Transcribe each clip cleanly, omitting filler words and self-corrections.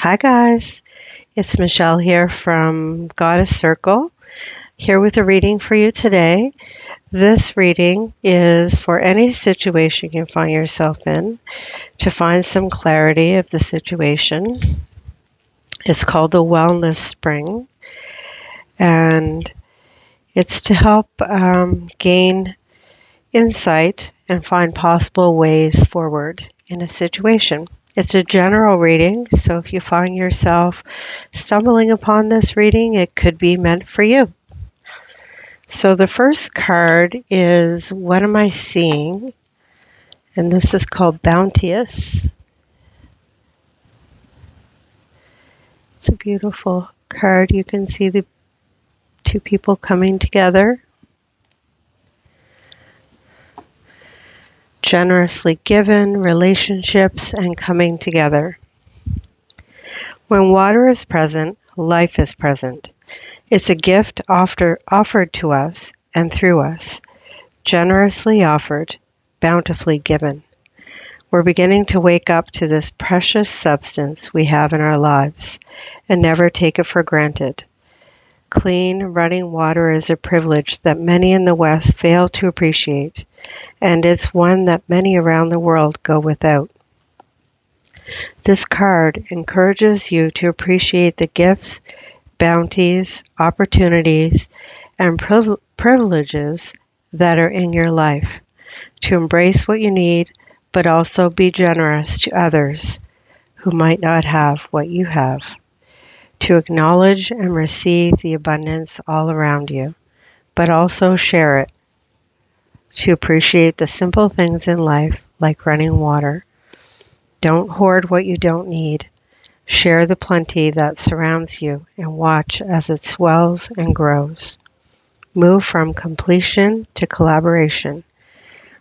Hi, guys. It's Michelle here from Goddess Circle, here with a reading for you today. This reading is for any situation you find yourself in to find some clarity of the situation. It's called the Wellness Spring, and it's to help gain insight and find possible ways forward in a situation. It's a general reading, so if you find yourself stumbling upon this reading, it could be meant for you. So the first card is What Am I Seeing? And this is called Bounteous. It's a beautiful card. You can see the two people coming together. Generously given, relationships, and coming together. When water is present, life is present. It's a gift offered to us and through us, generously offered, bountifully given. We're beginning to wake up to this precious substance we have in our lives and never take it for granted. Clean, running water is a privilege that many in the West fail to appreciate, and it's one that many around the world go without. This card encourages you to appreciate the gifts, bounties, opportunities, and privileges that are in your life, to embrace what you need, but also be generous to others who might not have what you have, to acknowledge and receive the abundance all around you, but also share it, to appreciate the simple things in life like running water. Don't hoard what you don't need. Share the plenty that surrounds you and watch as it swells and grows. Move from completion to collaboration.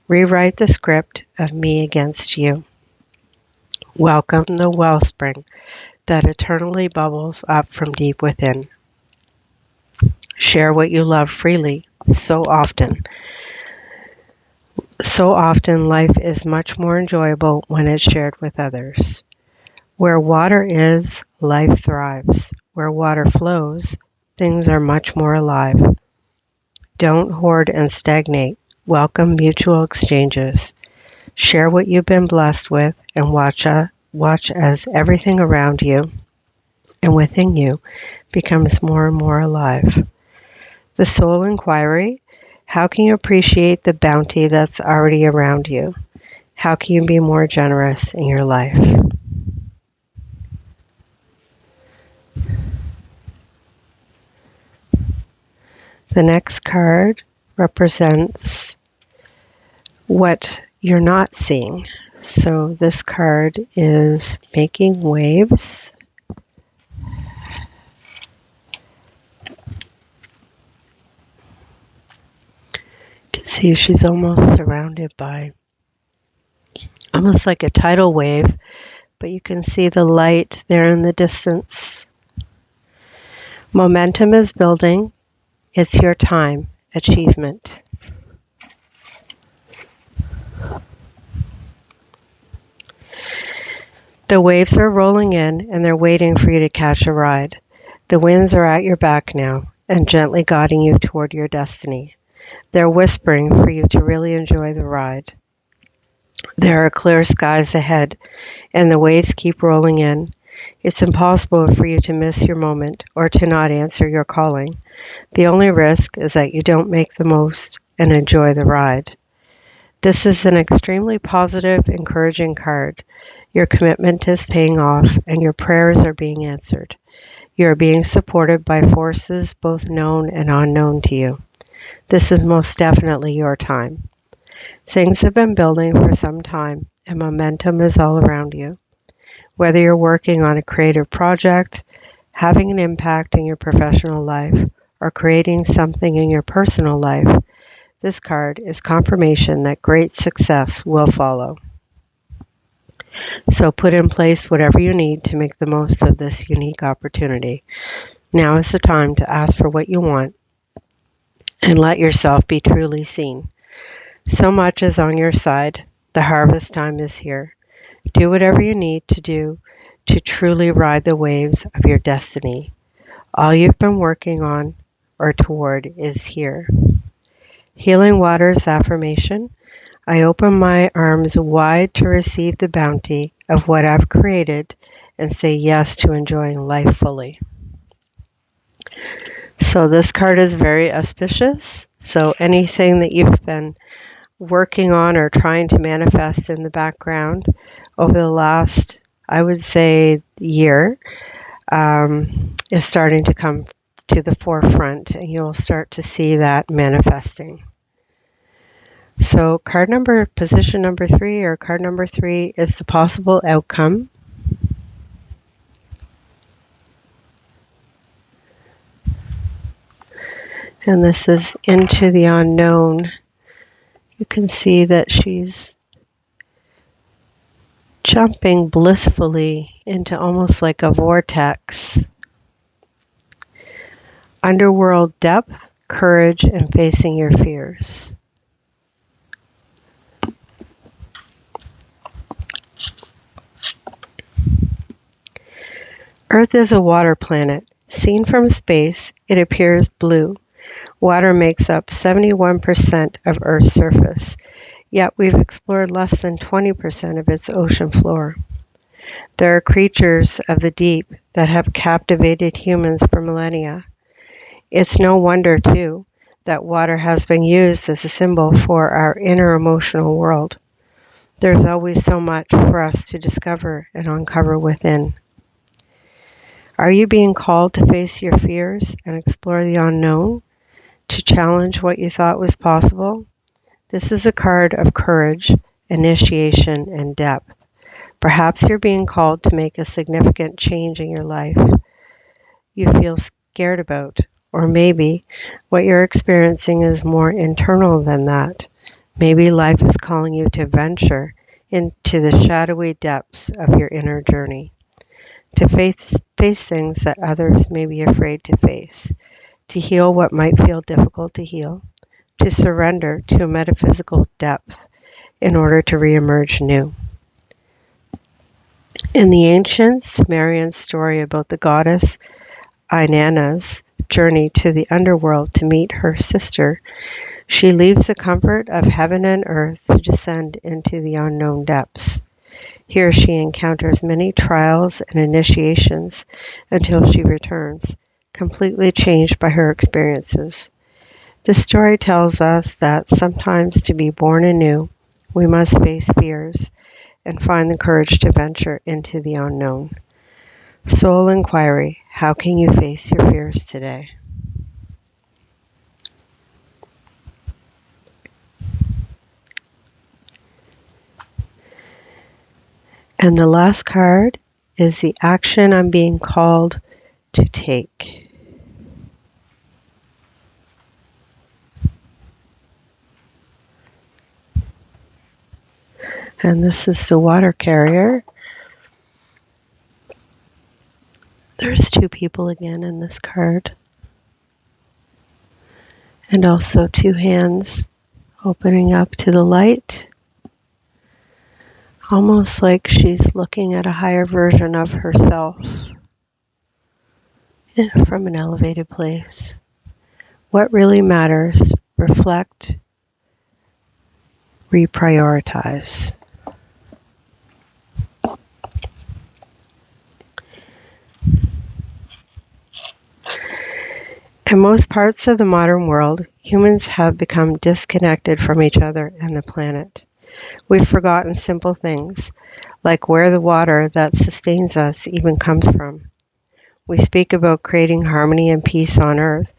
Rewrite the script of me against you. Welcome the wellspring that eternally bubbles up from deep within. Share what you love freely. So often life is much more enjoyable when it's shared with others. Where water is, life thrives. Where water flows, things are much more alive. Don't hoard and stagnate. Welcome mutual exchanges. Share what you've been blessed with and watch as everything around you and within you becomes more and more alive. The soul inquiry: how can you appreciate the bounty that's already around you? How can you be more generous in your life? The next card represents what you're not seeing. So this card is Making Waves. You can see she's almost surrounded by almost like a tidal wave, but you can see the light there in the distance. Momentum is building. It's your time. Achievement. The waves are rolling in and they're waiting for you to catch a ride. The winds are at your back now and gently guiding you toward your destiny. They're whispering for you to really enjoy the ride. There are clear skies ahead and the waves keep rolling in. It's impossible for you to miss your moment or to not answer your calling. The only risk is that you don't make the most and enjoy the ride. This is an extremely positive, encouraging card. Your commitment is paying off and your prayers are being answered. You are being supported by forces both known and unknown to you. This is most definitely your time. Things have been building for some time and momentum is all around you. Whether you're working on a creative project, having an impact in your professional life, or creating something in your personal life, this card is confirmation that great success will follow. So put in place whatever you need to make the most of this unique opportunity. Now is the time to ask for what you want and let yourself be truly seen. So much is on your side. The harvest time is here. Do whatever you need to do to truly ride the waves of your destiny. All you've been working on or toward is here. Healing Waters Affirmation. I open my arms wide to receive the bounty of what I've created and say yes to enjoying life fully. So this card is very auspicious. So anything that you've been working on or trying to manifest in the background over the last, I would say, year, is starting to come to the forefront, and you'll start to see that manifesting. So position number 3, or card number 3, is the possible outcome. And this is into the unknown. You can see that she's jumping blissfully into almost like a vortex. Underworld depth, courage, and facing your fears. Earth is a water planet. Seen from space, it appears blue. Water makes up 71% of Earth's surface, yet we've explored less than 20% of its ocean floor. There are creatures of the deep that have captivated humans for millennia. It's no wonder, too, that water has been used as a symbol for our inner emotional world. There's always so much for us to discover and uncover within. Are you being called to face your fears and explore the unknown? To challenge what you thought was possible? This is a card of courage, initiation, and depth. Perhaps you're being called to make a significant change in your life you feel scared about, or maybe what you're experiencing is more internal than that. Maybe life is calling you to venture into the shadowy depths of your inner journey, to face things that others may be afraid to face, to heal what might feel difficult to heal, to surrender to a metaphysical depth in order to reemerge new. In the ancient Sumerian story about the goddess Inanna's journey to the underworld to meet her sister, she leaves the comfort of heaven and earth to descend into the unknown depths. Here she encounters many trials and initiations until she returns, completely changed by her experiences. This story tells us that sometimes to be born anew, we must face fears and find the courage to venture into the unknown. Soul Inquiry: how can you face your fears today? And the last card is the action I'm being called to take. And this is the water carrier. There's 2 people again in this card. And also 2 hands opening up to the light. Almost like she's looking at a higher version of herself from an elevated place. What really matters? Reflect, reprioritize. In most parts of the modern world, humans have become disconnected from each other and the planet. We've forgotten simple things, like where the water that sustains us even comes from. We speak about creating harmony and peace on Earth,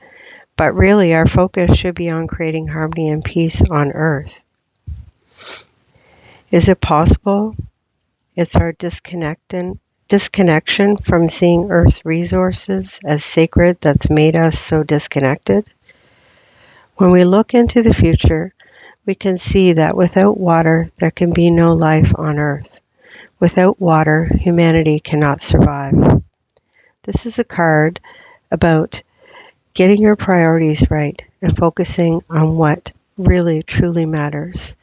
but really our focus should be on creating harmony and peace on Earth. Is it possible it's our disconnection from seeing Earth's resources as sacred that's made us so disconnected? When we look into the future, we can see that without water, there can be no life on Earth. Without water, humanity cannot survive. This is a card about getting your priorities right and focusing on what really truly matters.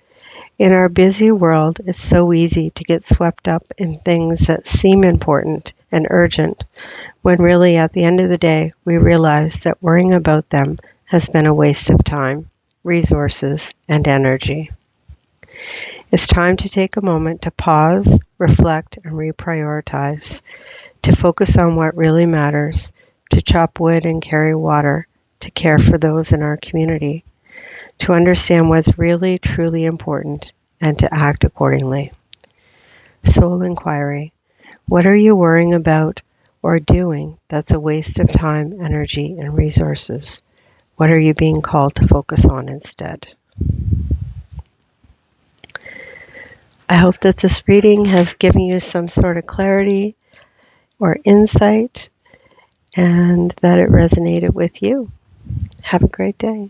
In our busy world, it's so easy to get swept up in things that seem important and urgent, when really at the end of the day, we realize that worrying about them has been a waste of time, resources, and energy. It's time to take a moment to pause, reflect, and reprioritize, to focus on what really matters, to chop wood and carry water, to care for those in our community, to understand what's really truly important, and to act accordingly. Soul inquiry. What are you worrying about or doing that's a waste of time, energy, and resources? What are you being called to focus on instead? I hope that this reading has given you some sort of clarity or insight and that it resonated with you. Have a great day.